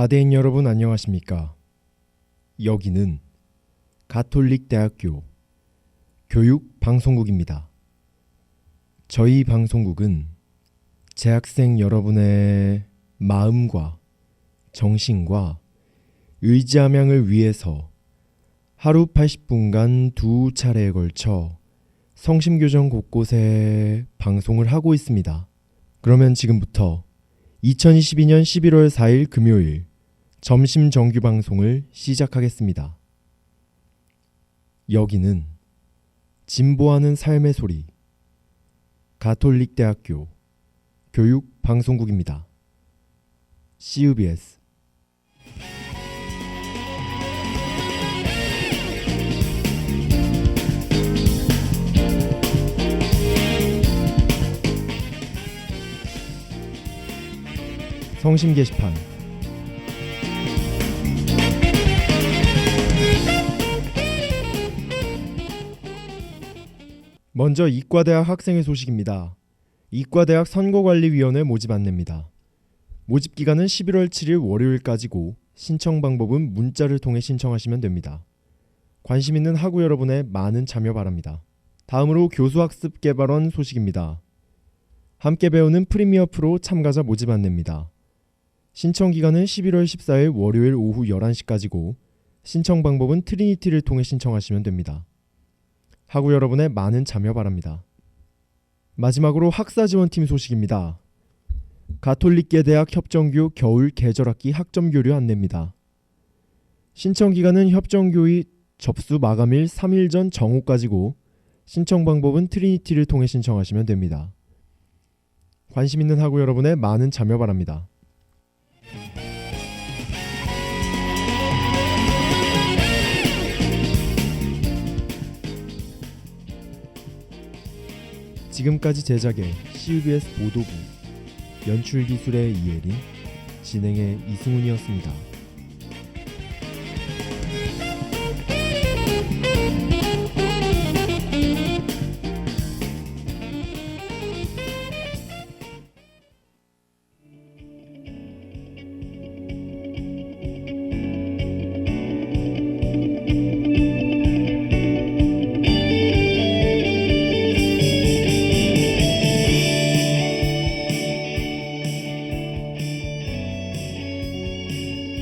가대인 여러분 안녕하십니까? 여기는 가톨릭대학교 교육방송국입니다. 저희 방송국은 재학생 여러분의 마음과 정신과 의지함양을 위해서 하루 80분간 두 차례에 걸쳐 성심교정 곳곳에 방송을 하고 있습니다. 그러면 지금부터 2022년 11월 4일 금요일 점심 정규 방송을 시작하겠습니다. 여기는 진보하는 삶의 소리 가톨릭대학교 교육방송국입니다. CUBS 성심 게시판 먼저 이과대학 학생의 소식입니다. 이과대학 선거관리위원회 모집 안내입니다. 모집 기간은 11월 7일 월요일까지고 신청 방법은 문자를 통해 신청하시면 됩니다. 관심 있는 학우 여러분의 많은 참여 바랍니다. 다음으로 교수학습 개발원 소식입니다. 함께 배우는 프리미어 프로 참가자 모집 안내입니다. 신청 기간은 11월 14일 월요일 오후 11시까지고 신청 방법은 트리니티를 통해 신청하시면 됩니다. 학우 여러분의 많은 참여 바랍니다. 마지막으로 학사지원팀 소식입니다. 가톨릭계 대학 협정교 겨울 계절학기 학점교류 안내입니다. 신청 기간은 협정교의 접수 마감일 3일 전 정오까지고 신청 방법은 트리니티를 통해 신청하시면 됩니다. 관심 있는 학우 여러분의 많은 참여 바랍니다. 지금까지 제작의 CUBS 보도부, 연출기술의 이예린, 진행의 이승훈이었습니다.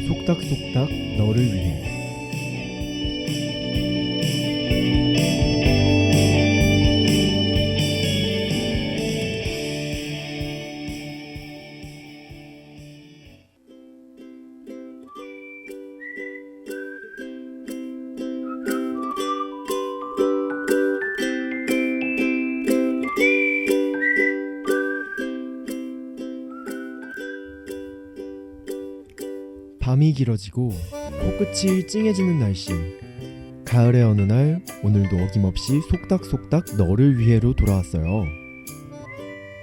속닥속닥 너를 위해 밤이 길어지고 코끝이 찡해지는 날씨. 가을의 어느 날 오늘도 어김없이 속닥속닥 너를 위해로 돌아왔어요.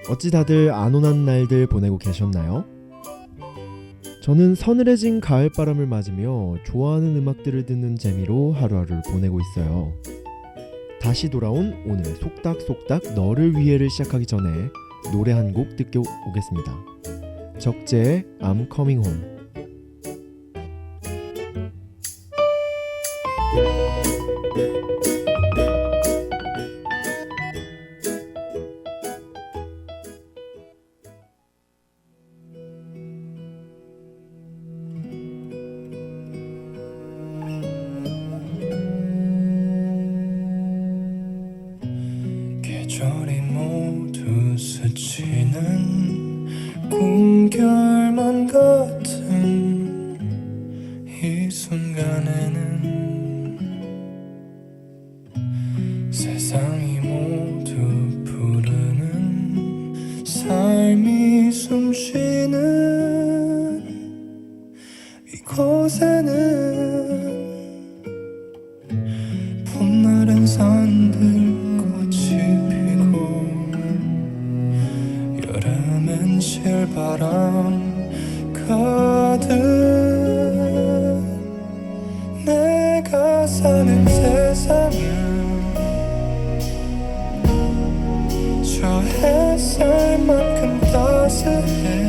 어찌 다들 안온한 날들 보내고 계셨나요? 저는 서늘해진 가을바람을 맞으며 좋아하는 음악들을 듣는 재미로 하루하루를 보내고 있어요. 다시 돌아온 오늘 속닥속닥 너를 위해를 시작하기 전에 노래 한 곡 듣고 오겠습니다. 적재의 I'm Coming Home. 계절이 모두 스치는 꿈결만 같은 이 순간에는 세상이 모두 부르는 삶이 숨쉬는 이곳에는 봄날엔 산들 꽃이 피고 여름엔 실바람 가득 내가 사는 세상은 저 햇살만큼 따스해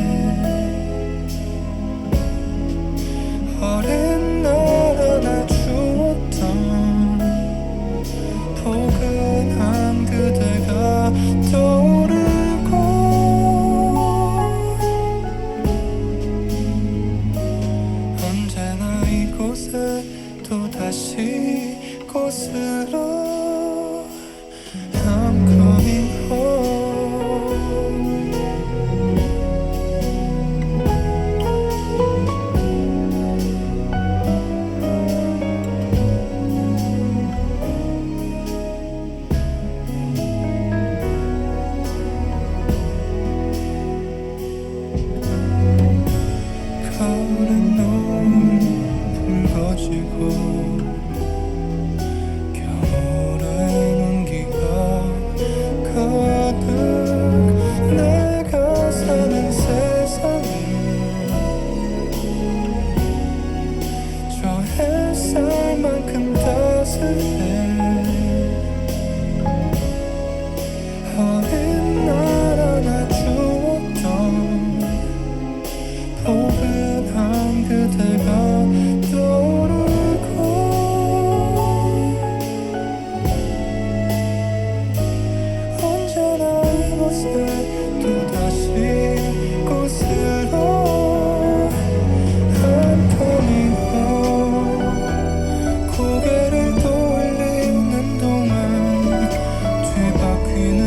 이곳에 또다시 곳으로 한컴이고 고개를 돌리는 동안 뒤바뀌는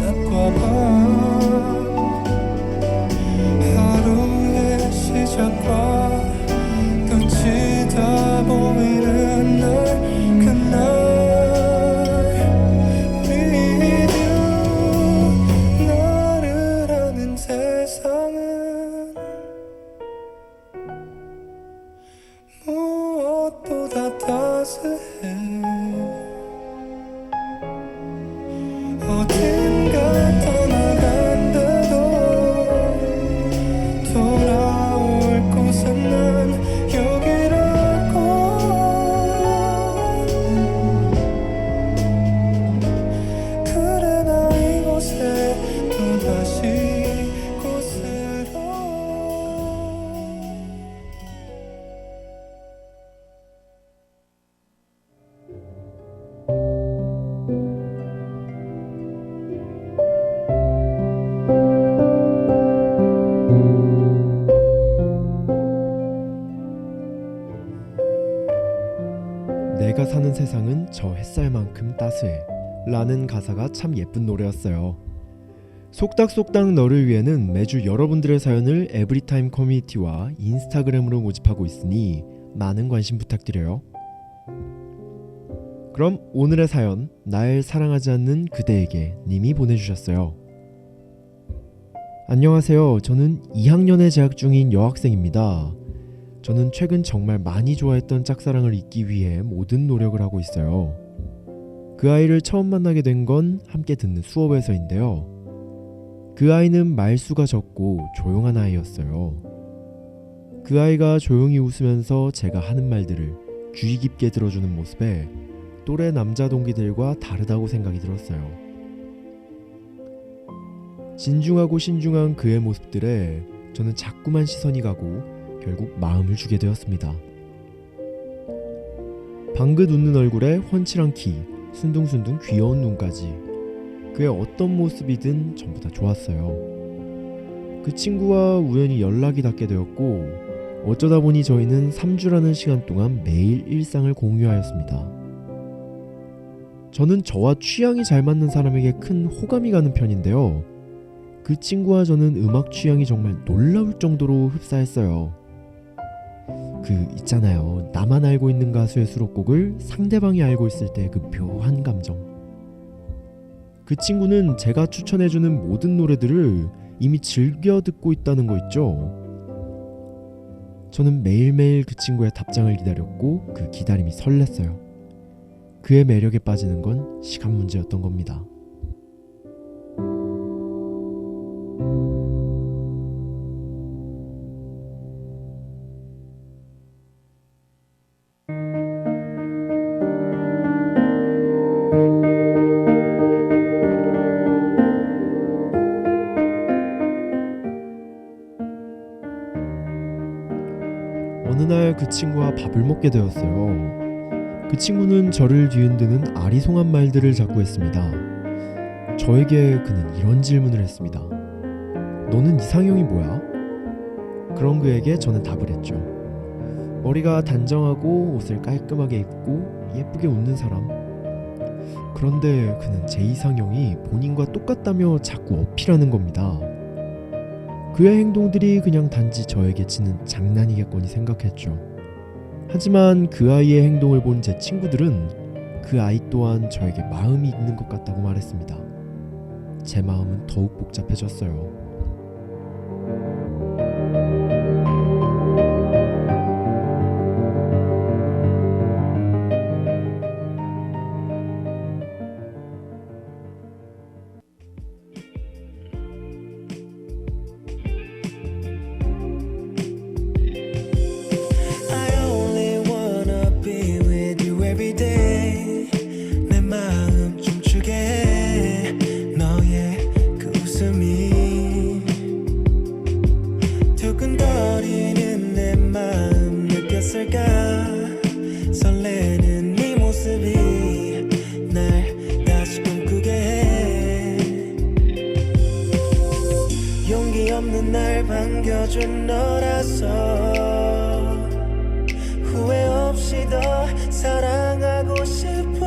낮과 밤 하루의 시작과 끝이 다 보이는 날 그날 With you 너를 아는 세상은 무엇보다 따스해 어딘가 떠나간데도 돌아올 곳은 난 여기라고 그래 나 이곳에 또다시 곳으로 내가 사는 세상은 저 햇살만큼 따스해 라는 가사가 참 예쁜 노래였어요. 속닥속닥 너를 위해는 매주 여러분들의 사연을 에브리타임 커뮤니티와 인스타그램으로 모집하고 있으니 많은 관심 부탁드려요. 그럼 오늘의 사연, 날 사랑하지 않는 그대에게 님이 보내주셨어요. 안녕하세요. 저는 2학년에 재학 중인 여학생입니다. 저는 최근 정말 많이 좋아했던 짝사랑을 잊기 위해 모든 노력을 하고 있어요. 그 아이를 처음 만나게 된 건 함께 듣는 수업에서인데요. 그 아이는 말수가 적고 조용한 아이였어요. 그 아이가 조용히 웃으면서 제가 하는 말들을 주의 깊게 들어주는 모습에 또래 남자 동기들과 다르다고 생각이 들었어요. 진중하고 신중한 그의 모습들에 저는 자꾸만 시선이 가고 결국 마음을 주게 되었습니다. 방긋 웃는 얼굴에 훤칠한 키, 순둥순둥 귀여운 눈까지 그의 어떤 모습이든 전부 다 좋았어요. 그 친구와 우연히 연락이 닿게 되었고 어쩌다 보니 저희는 3주라는 시간 동안 매일 일상을 공유하였습니다. 저는 저와 취향이 잘 맞는 사람에게 큰 호감이 가는 편인데요. 그 친구와 저는 음악 취향이 정말 놀라울 정도로 흡사했어요. 있잖아요. 나만 알고 있는 가수의 수록곡을 상대방이 알고 있을 때 그 묘한 감정. 그 친구는 제가 추천해주는 모든 노래들을 이미 즐겨 듣고 있다는 거 있죠. 저는 매일매일 그 친구의 답장을 기다렸고 그 기다림이 설렜어요. 그의 매력에 빠지는 건 시간 문제였던 겁니다. 어느 날 그 친구와 밥을 먹게 되었어요. 그 친구는 저를 뒤흔드는 아리송한 말들을 자꾸 했습니다. 저에게 그는 이런 질문을 했습니다. 너는 이상형이 뭐야? 그런 그에게 저는 답을 했죠. 머리가 단정하고 옷을 깔끔하게 입고 예쁘게 웃는 사람. 그런데 그는 제 이상형이 본인과 똑같다며 자꾸 어필하는 겁니다. 그의 행동들이 그냥 단지 저에게 치는 장난이겠거니 생각했죠. 하지만 그 아이의 행동을 본 제 친구들은 그 아이 또한 저에게 마음이 있는 것 같다고 말했습니다. 제 마음은 더욱 복잡해졌어요. 내 마음 춤추게 해 너의 그 웃음이 날 반겨준 너라서 후회 없이 더 사랑하고 싶어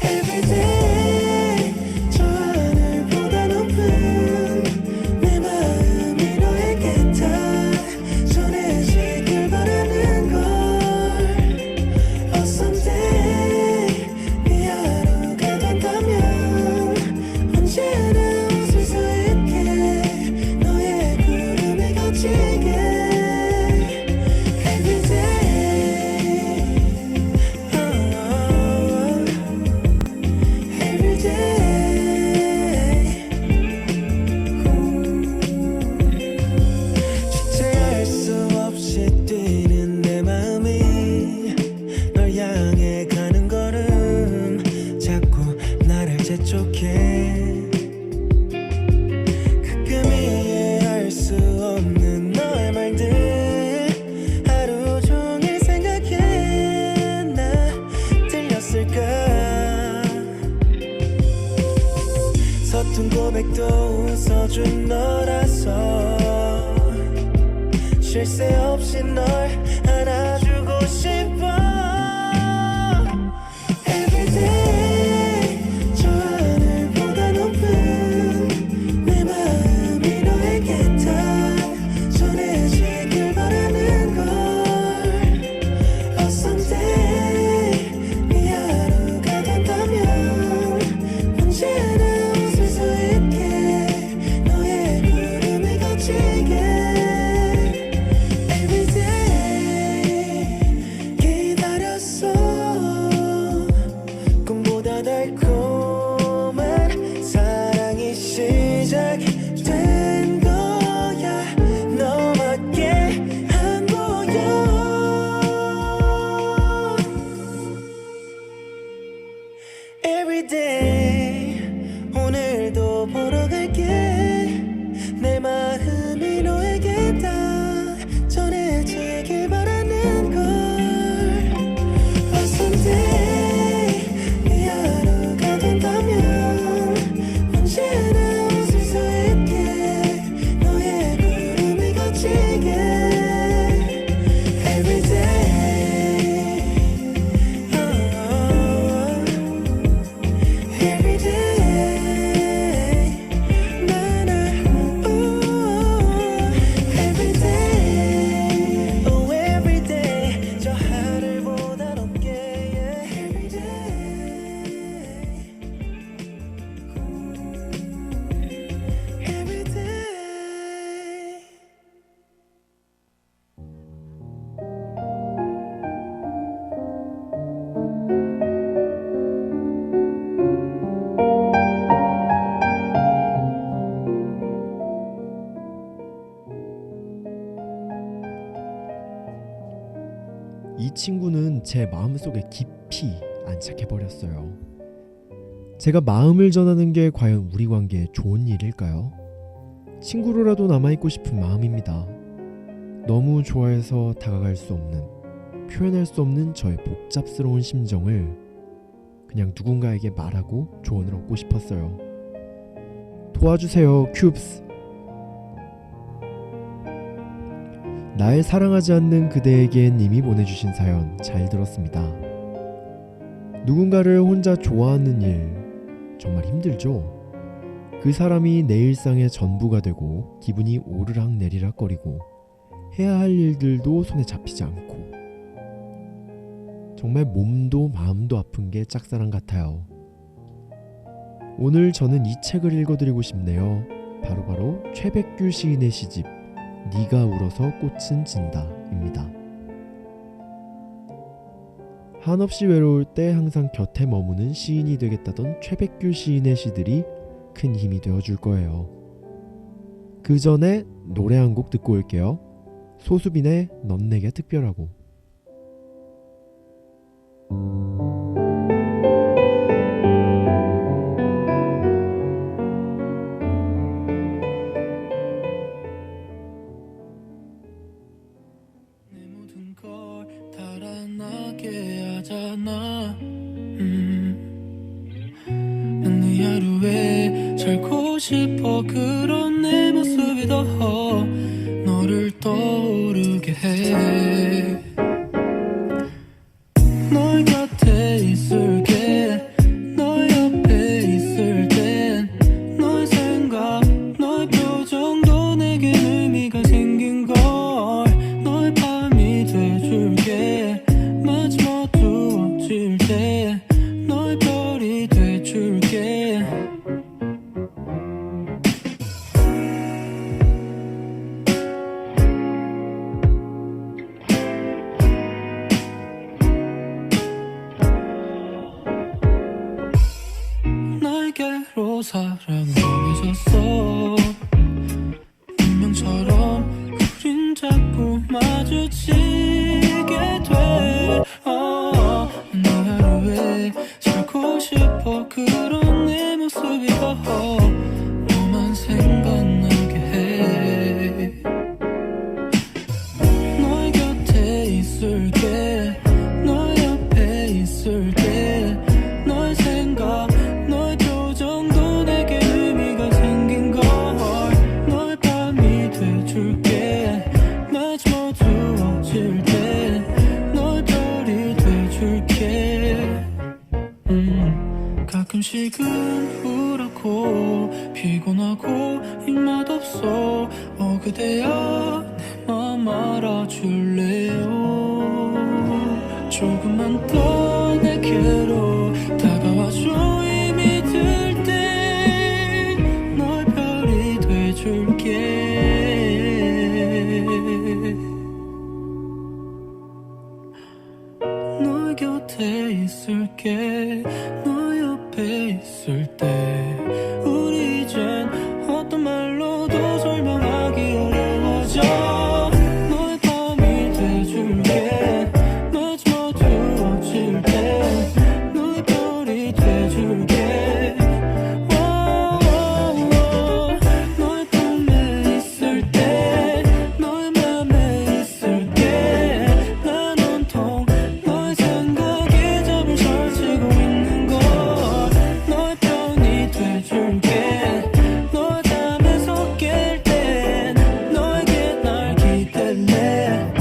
Everyday 저 하늘보다 높은 내 마음이 너에게 다 전해지길 바라는 걸 Oh someday 네 하루가 된다면 언제나 웃을 수 있게 너의 구름에 걷히게 주체할 수 없이 뛰는 내 마음이 널 향해 가는 걸음 자꾸 나를 재촉해 가끔 이해할 수 없는 너의 말들 하루 종일 생각해 나 들렸을까 서툰 고백도 웃어준 너라서 쉴 새 없이 널 안아주고 싶어 Everyday 저 하늘보다 높은 내 마음이 너에게 다 전해지길 바라는 걸 Oh someday 네 하루가 된다면 언제나 웃을 수 있게 너의 구름에 걷히게 기다렸어 꿈보다 달콤한 사랑이 시작된 거야 너밖에 안 보여 Everyday 오늘도 보러 갈게 내 마음이 너에게 다 전해지길 바라는 걸 Oh someday 네 하루가 된다면 언제나 웃을 수 있게 너의 구름에 걷히게 Everyday Everyday 나나 Everyday Oh everyday 저 하늘보다 높게 yeah. Everyday 이 친구는 제 마음속에 깊이 안착해버렸어요. 제가 마음을 전하는 게 과연 우리 관계에 좋은 일일까요? 친구로라도 남아있고 싶은 마음입니다. 너무 좋아해서 다가갈 수 없는, 표현할 수 없는 저의 복잡스러운 심정을 그냥 누군가에게 말하고 조언을 얻고 싶었어요. 도와주세요, 큐브스. 날 사랑하지 않는 그대에게 님이 보내주신 사연 잘 들었습니다. 누군가를 혼자 좋아하는 일 정말 힘들죠? 그 사람이 내 일상의 전부가 되고 기분이 오르락내리락거리고 해야 할 일들도 손에 잡히지 않고 정말 몸도 마음도 아픈 게 짝사랑 같아요. 오늘 저는 이 책을 읽어드리고 싶네요. 바로 최백규 시인의 시집 네가 울어서 꽃은 진다 입니다. 한없이 외로울 때 항상 곁에 머무는 시인이 되겠다던 최백규 시인의 시들이 큰 힘이 되어줄 거예요. 그 전에 노래 한 곡 듣고 올게요. 소수빈의 넌 내게 특별하고. 내 모든 걸 달아나게 하잖아 난 네 하루에 살고 싶어 그런 내 널 곁에 있을게 널 옆에 있을 땐 너의 생각 너의 표정도 내겐 의미가 생긴 걸 너의 밤이 돼줄게 마지막 어두워질 때 너의 별이 돼줄게 날개로 사랑을 정해졌어 운명처럼 우린 자꾸 마주치게 돼 내 하루에 살고 싶어 그런 내 모습이 너만 생각나게 해 너의 곁에 있을게 너의 옆에 있을게 너의 생각 너의 표정도 내게 의미가 생긴 걸 너의 밤이 돼줄게 마지막 어두워질 때 너의 별이 돼줄게 가끔씩은 우울하고 피곤하고 입맛 없어 그대여 내 맘 알아줄래요 조금만 더 내게로 다가와줘 힘이 들 땐 너의 별이 돼줄게 너의 곁에 있을게 너 옆에 있을 때 우리 이젠 어떤 말로도 설명하기 어려워져 너의 밤이 돼줄게 마지막 어두워질 때 너의 별이 돼줄게 너의 품에 있을 때 너의 맘에 있을게 난 온통 너의 생각에 잠을 설치고 있는 걸 너의 편이 돼줄게 너의 잠에서 깰 땐 너에게 날 기댈래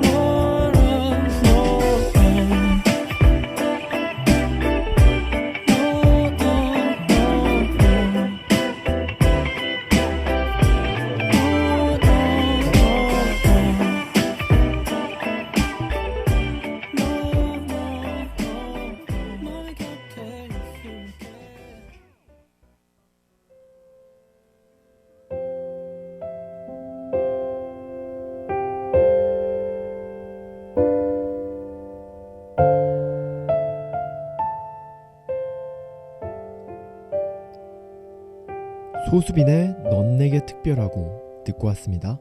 너의 곁에 있을게 소수빈의 넌 내게 특별하고 듣고 왔습니다.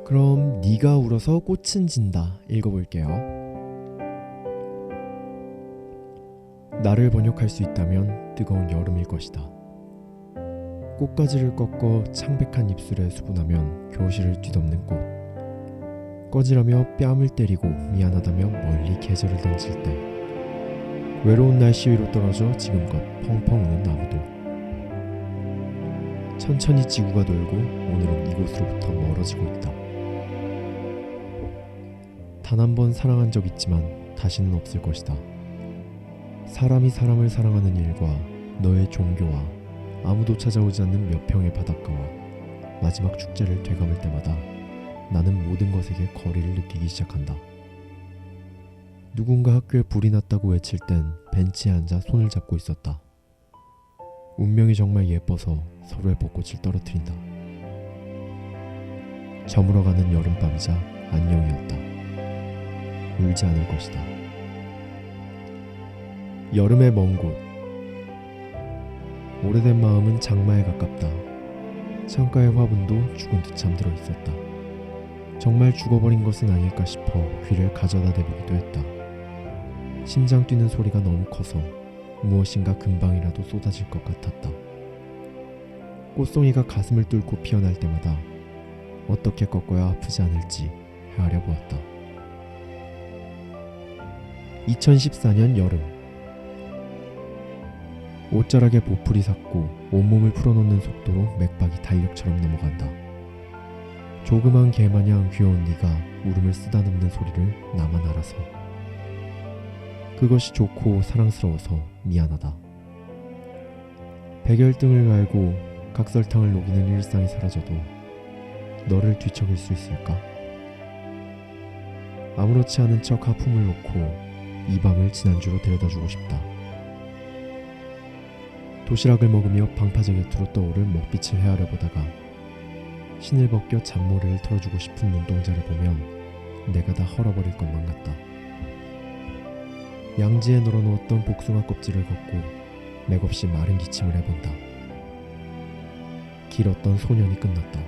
그럼 네가 울어서 꽃은 진다 읽어볼게요. 나를 번역할 수 있다면 뜨거운 여름일 것이다. 꽃가지를 꺾어 창백한 입술에 수분하면 교실을 뒤덮는 꽃. 꺼지라며 뺨을 때리고 미안하다며 멀리 계절을 던질 때. 외로운 날씨 위로 떨어져 지금껏 펑펑 우는 나무들. 천천히 지구가 돌고 오늘은 이곳으로부터 멀어지고 있다. 단 한 번 사랑한 적 있지만 다시는 없을 것이다. 사람이 사람을 사랑하는 일과 너의 종교와 아무도 찾아오지 않는 몇 평의 바닷가와 마지막 축제를 되감을 때마다 나는 모든 것에게 거리를 느끼기 시작한다. 누군가 학교에 불이 났다고 외칠 땐 벤치에 앉아 손을 잡고 있었다. 운명이 정말 예뻐서 서로의 벚꽃을 떨어뜨린다. 저물어가는 여름밤이자 안녕이었다. 울지 않을 것이다. 여름의 먼 곳. 오래된 마음은 장마에 가깝다. 창가의 화분도 죽은 듯 잠들어 있었다. 정말 죽어버린 것은 아닐까 싶어 귀를 가져다 대보기도 했다. 심장 뛰는 소리가 너무 커서 무엇인가 금방이라도 쏟아질 것 같았다. 꽃송이가 가슴을 뚫고 피어날 때마다 어떻게 꺾어야 아프지 않을지 헤아려 보았다. 2014년 여름. 옷자락에 보풀이 샀고 온몸을 풀어놓는 속도로 맥박이 달력처럼 넘어간다. 조그만 개마냥 귀여운 네가 울음을 쓰다듬는 소리를 나만 알아서. 그것이 좋고 사랑스러워서 미안하다. 백열등을 갈고 각설탕을 녹이는 일상이 사라져도 너를 뒤척일 수 있을까? 아무렇지 않은 척 하품을 놓고 이 밤을 지난주로 데려다주고 싶다. 도시락을 먹으며 방파제 곁으로 떠오를 먹빛을 헤아려 보다가 신을 벗겨 잔머리를 털어주고 싶은 눈동자를 보면 내가 다 헐어버릴 것만 같다. 양지에 널어놓았던 복숭아 껍질을 걷고 맥없이 마른 기침을 해본다. 길었던 소년이 끝났다.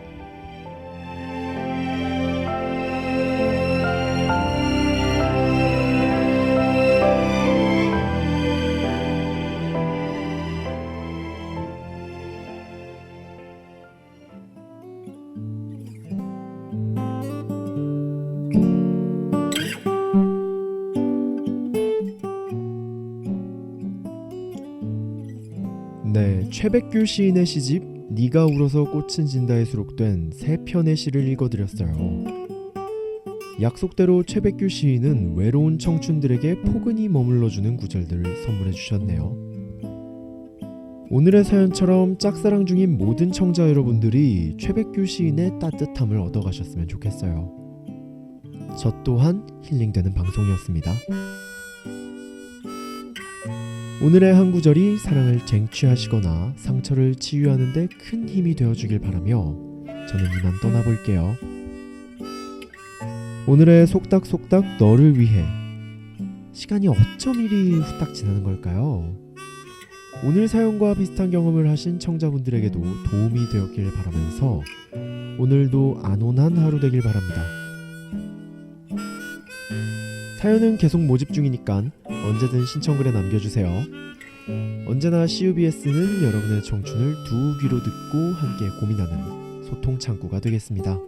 네, 최백규 시인의 시집 네가 울어서 꽃은 진다에 수록된 세 편의 시를 읽어드렸어요. 약속대로 최백규 시인은 외로운 청춘들에게 포근히 머물러주는 구절들을 선물해 주셨네요. 오늘의 사연처럼 짝사랑 중인 모든 청자 여러분들이 최백규 시인의 따뜻함을 얻어가셨으면 좋겠어요. 저 또한 힐링되는 방송이었습니다. 오늘의 한 구절이 사랑을 쟁취하시거나 상처를 치유하는 데 큰 힘이 되어주길 바라며 저는 이만 떠나볼게요. 오늘의 속닥속닥 너를 위해 시간이 어쩜 이리 후딱 지나는 걸까요? 오늘 사연과 비슷한 경험을 하신 청자분들에게도 도움이 되었길 바라면서 오늘도 안온한 하루 되길 바랍니다. 사연은 계속 모집 중이니까 언제든 신청글에 남겨주세요. 언제나 CUBS는 여러분의 청춘을 두 귀로 듣고 함께 고민하는 소통 창구가 되겠습니다.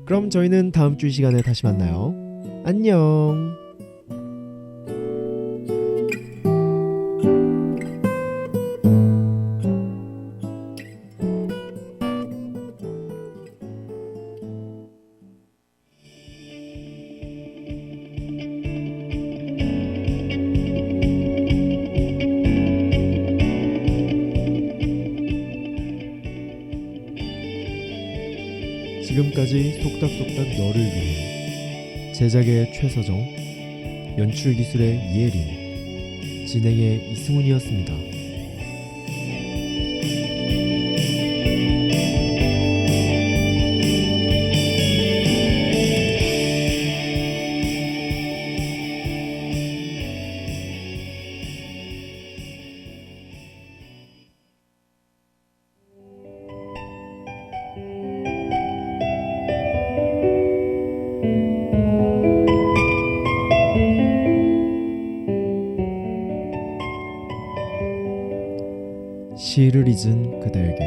그럼 저희는 다음 주 이 시간에 다시 만나요. 안녕. 지금까지 속닥속닥 너를 위해 제작의 최서정, 연출기술의 이혜린, 진행의 이승훈이었습니다. 시를 잊은 그대에게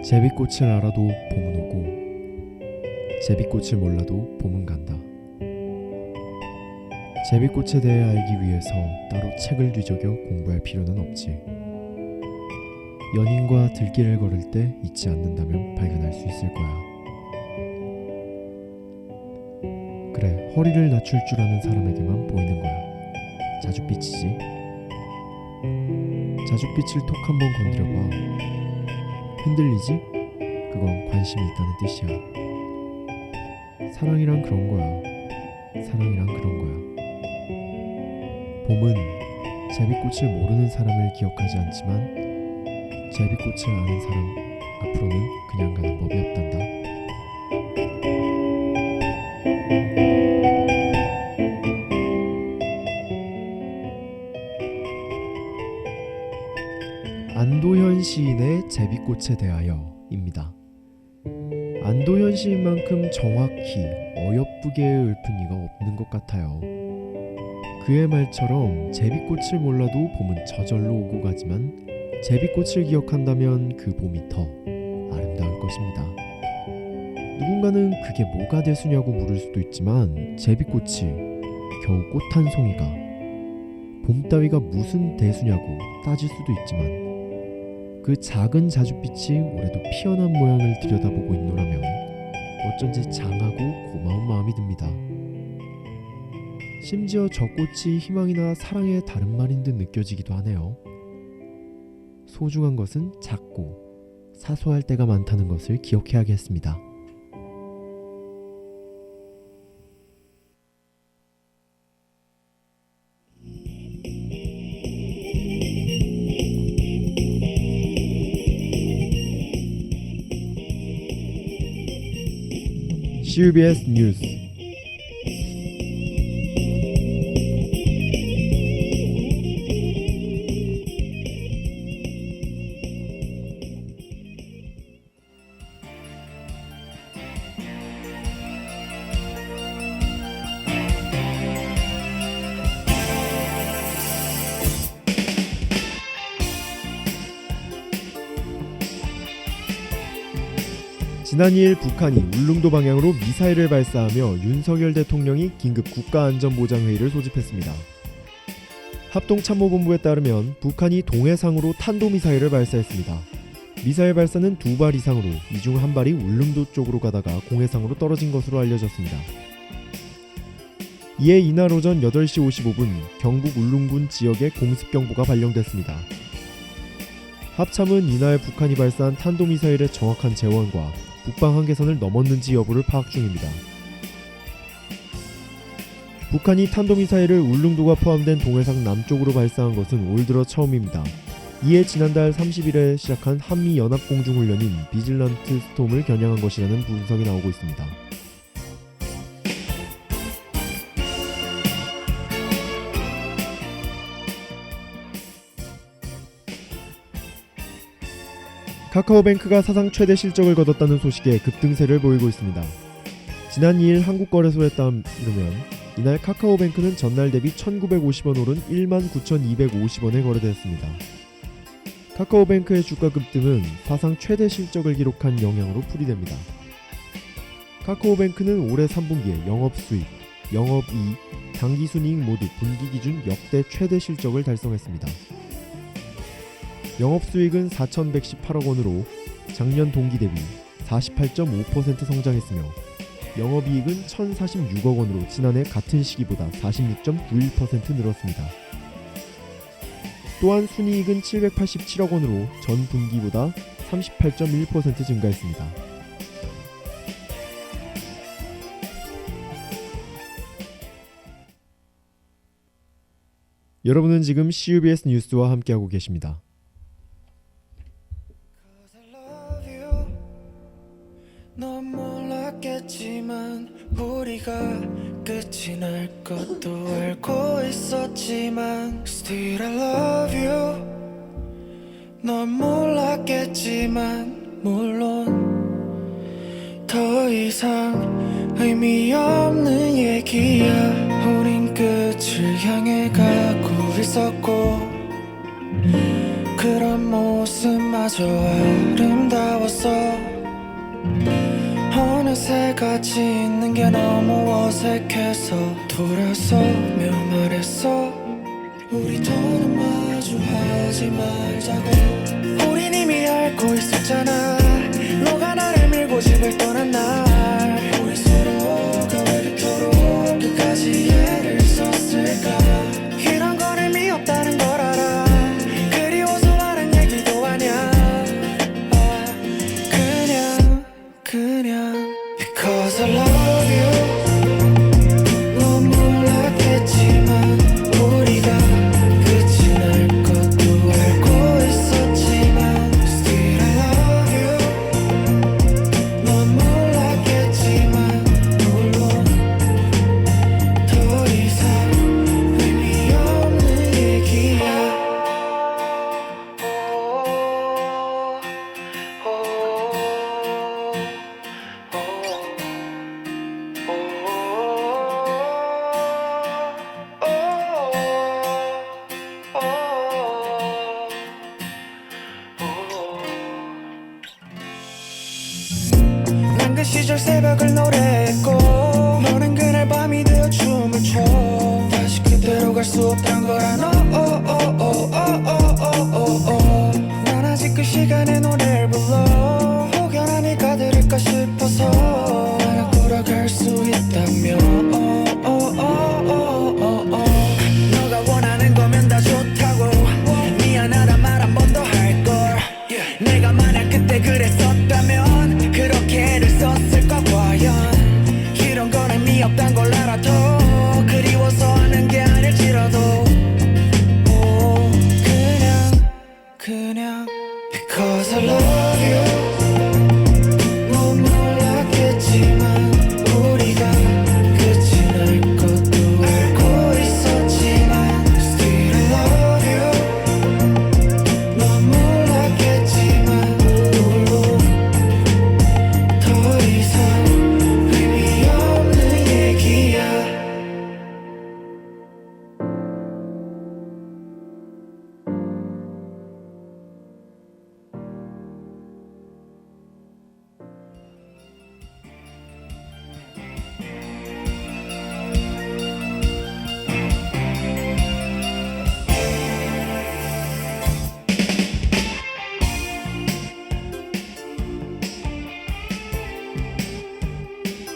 제비꽃을 알아도 봄은 오고 제비꽃을 몰라도 봄은 간다. 제비꽃에 대해 알기 위해서 따로 책을 뒤적여 공부할 필요는 없지. 연인과 들길을 걸을 때 잊지 않는다면 발견할 수 있을 거야. 그래, 허리를 낮출 줄 아는 사람에게만 보이는 거야. 자줏빛이지. 자줏빛을 톡 한번 건드려봐. 흔들리지? 그건 관심이 있다는 뜻이야. 사랑이란 그런 거야. 사랑이란 그런 거야. 봄은 제비꽃을 모르는 사람을 기억하지 않지만 제비꽃을 아는 사람 앞으로는 그냥 가는 법이 없단다. 안도현 시인의 제비꽃에 대하여입니다. 안도현 시인만큼 정확히 어여쁘게 읊은 이가 없는 것 같아요. 그의 말처럼 제비꽃을 몰라도 봄은 저절로 오고 가지만 제비꽃을 기억한다면 그 봄이 더 아름다울 것입니다. 누군가는 그게 뭐가 대수냐고 물을 수도 있지만 제비꽃이 겨우 꽃 한 송이가 봄 따위가 무슨 대수냐고 따질 수도 있지만 그 작은 자줏빛이 올해도 피어난 모양을 들여다보고 있노라면 어쩐지 장하고 고마운 마음이 듭니다. 심지어 저 꽃이 희망이나 사랑의 다른 말인 듯 느껴지기도 하네요. 소중한 것은 작고 사소할 때가 많다는 것을 기억해야겠습니다. CBS 뉴스 지난 2일 북한이 울릉도 방향으로 미사일을 발사하며 윤석열 대통령이 긴급 국가안전보장회의를 소집했습니다. 합동참모본부에 따르면 북한이 동해상으로 탄도미사일을 발사했습니다. 미사일 발사는 2발 이상으로 이 중 한 발이 울릉도 쪽으로 가다가 공해상으로 떨어진 것으로 알려졌습니다. 이에 이날 오전 8시 55분 경북 울릉군 지역에 공습경보가 발령됐습니다. 합참은 이날 북한이 발사한 탄도미사일의 정확한 재원과 북방 한계선을 넘었는지 여부를 파악 중입니다. 북한이 탄도미사일을 울릉도가 포함된 동해상 남쪽으로 발사한 것은 올 들어 처음입니다. 이에 지난달 30일에 시작한 한미 연합공중훈련인 비질런트 스톰을 겨냥한 것이라는 분석이 나오고 있습니다. 카카오뱅크가 사상 최대 실적을 거뒀다는 소식에 급등세를 보이고 있습니다. 지난 2일 한국거래소에 따르면 이날 카카오뱅크는 전날 대비 1,950원 오른 19,250원에 거래되었습니다. 카카오뱅크의 주가 급등은 사상 최대 실적을 기록한 영향으로 풀이됩니다. 카카오뱅크는 올해 3분기에 영업수익, 영업이익, 당기순이익 모두 분기 기준 역대 최대 실적을 달성했습니다. 영업수익은 4,118억 원으로 작년 동기 대비 48.5% 성장했으며 영업이익은 1,046억 원으로 지난해 같은 시기보다 46.91% 늘었습니다. 또한 순이익은 787억 원으로 전 분기보다 38.1% 증가했습니다. 여러분은 지금 CBS 뉴스와 함께하고 계십니다. 넌 몰랐겠지만 우리가 끝이 날 것도 알고 있었지만 Still I love you. 넌 몰랐겠지만 물론 더 이상 의미 없는 얘기야. 우린 끝을 향해 가고 있었고 그런 모습마저 아름다웠어. 어느새 같이 있는 게 너무 어색해서 돌아서며 말했어. 우리 더는 마주하지 말자고. 우린 이미 알고 있었잖아. 너가 나를 밀고 집을 떠난 날 우리 서로가 왜 그토록 끝까지 애를 썼을까. 이런 건 의미 없다는 걸 알아. 그리워서 하는 얘기도 아냐. 그냥 Because I love you. 넌 몰랐겠지만 우리가 끝이 날 것도 알고 있었지만 Still I love you. 넌 몰랐겠지만 물론 더 이상 의미 없는 얘기야. 난 그 시절 새벽을 노래했고 너는 그날 밤이 되어 춤을 춰. 갈 수 없단 걸 아나 난 아직 그 시간에 노래를 불러 혹여 난 네가 들을까 싶어서 만약 돌아갈 수 있다면 너가 원하는 거면 다 좋다고 미안하단 말 한 번 더 할걸 내가 만약 그때 그랬었다면 그렇게 애를 썼을까 과연 이런 건 의미 없단 걸 알아도 그리워서 하는 게 아닐지라도 그냥 Because I love you 넌 몰랐겠지만 우리가 끝이 날 것도 알고 있었지만 Still I love you 넌 몰랐겠지만 더 이상 의미 없는 얘기야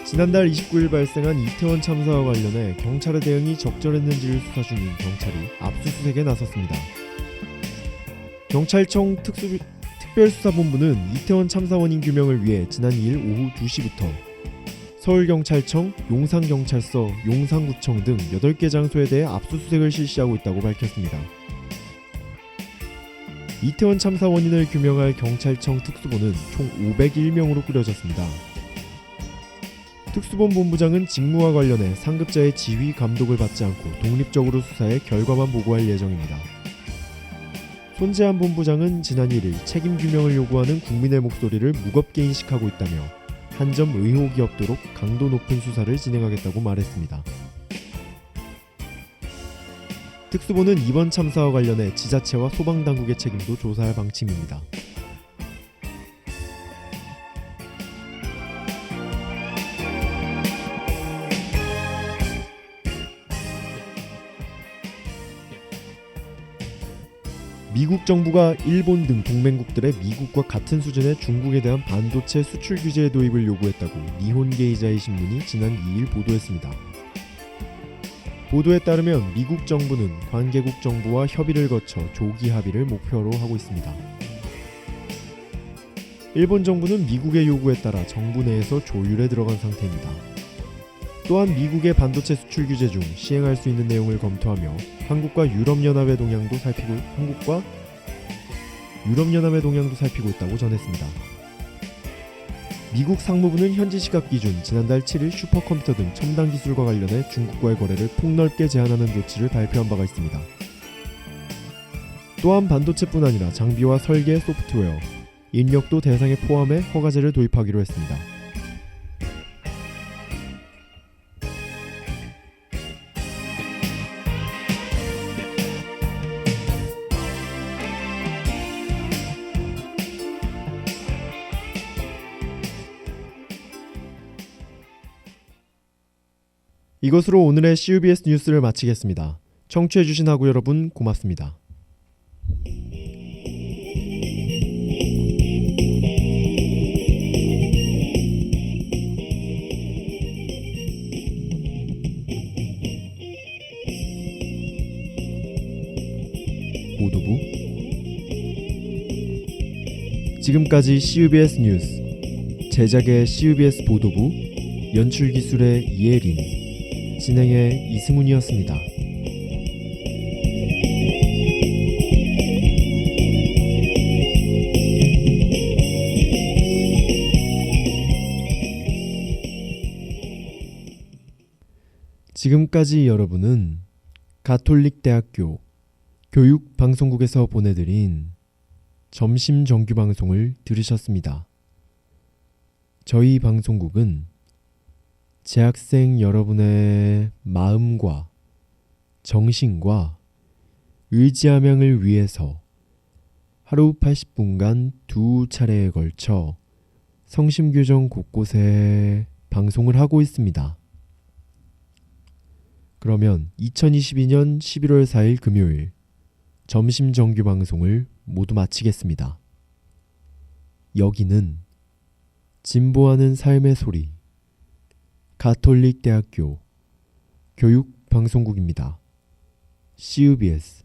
지난달 29일 발생한 이태원 참사와 관련해 경찰의 대응이 적절했는지를 수사 중인 경찰이 압수수색에 나섰습니다. 경찰청 특별수사본부는 이태원 참사 원인 규명을 위해 지난 2일 오후 2시부터 서울경찰청, 용산경찰서, 용산구청 등 8개 장소에 대해 압수수색을 실시하고 있다고 밝혔습니다. 이태원 참사 원인을 규명할 경찰청 특수본은 총 501명으로 꾸려졌습니다. 특수본 본부장은 직무와 관련해 상급자의 지휘 감독을 받지 않고 독립적으로 수사해 결과만 보고할 예정입니다. 손재한 본부장은 지난 1일 책임 규명을 요구하는 국민의 목소리를 무겁게 인식하고 있다며 한 점 의혹이 없도록 강도 높은 수사를 진행하겠다고 말했습니다. 특수본은 이번 참사와 관련해 지자체와 소방당국의 책임도 조사할 방침입니다. 미국 정부가 일본 등 동맹국들의 미국과 같은 수준의 중국에 대한 반도체 수출 규제 도입을 요구했다고 니혼게이자이 신문이 지난 2일 보도했습니다. 보도에 따르면 미국 정부는 관계국 정부와 협의를 거쳐 조기 합의를 목표로 하고 있습니다. 일본 정부는 미국의 요구에 따라 정부 내에서 조율에 들어간 상태입니다. 또한 미국의 반도체 수출 규제 중 시행할 수 있는 내용을 검토하며 한국과 유럽연합의 동향도 살피고 있다고 전했습니다. 미국 상무부는 현지 시각 기준 지난달 7일 슈퍼컴퓨터 등 첨단 기술과 관련해 중국과의 거래를 폭넓게 제한하는 조치를 발표한 바가 있습니다. 또한 반도체뿐 아니라 장비와 설계, 소프트웨어, 인력도 대상에 포함해 허가제를 도입하기로 했습니다. 이것으로 오늘의 CUBS 뉴스를 마치겠습니다. 청취해주신 하구 여러분 고맙습니다. 보도부 지금까지 CUBS 뉴스 제작의 CUBS 보도부 연출기술의 이혜린 진행의 이승훈이었습니다. 지금까지 여러분은 가톨릭대학교 교육방송국에서 보내드린 점심 정규방송을 들으셨습니다. 저희 방송국은 재학생 여러분의 마음과 정신과 의지함양을 위해서 하루 80분간 2차례에 걸쳐 성심교정 곳곳에 방송을 하고 있습니다. 그러면 2022년 11월 4일 금요일 점심 정규 방송을 모두 마치겠습니다. 여기는 진보하는 삶의 소리 가톨릭 대학교 교육방송국입니다. CUBS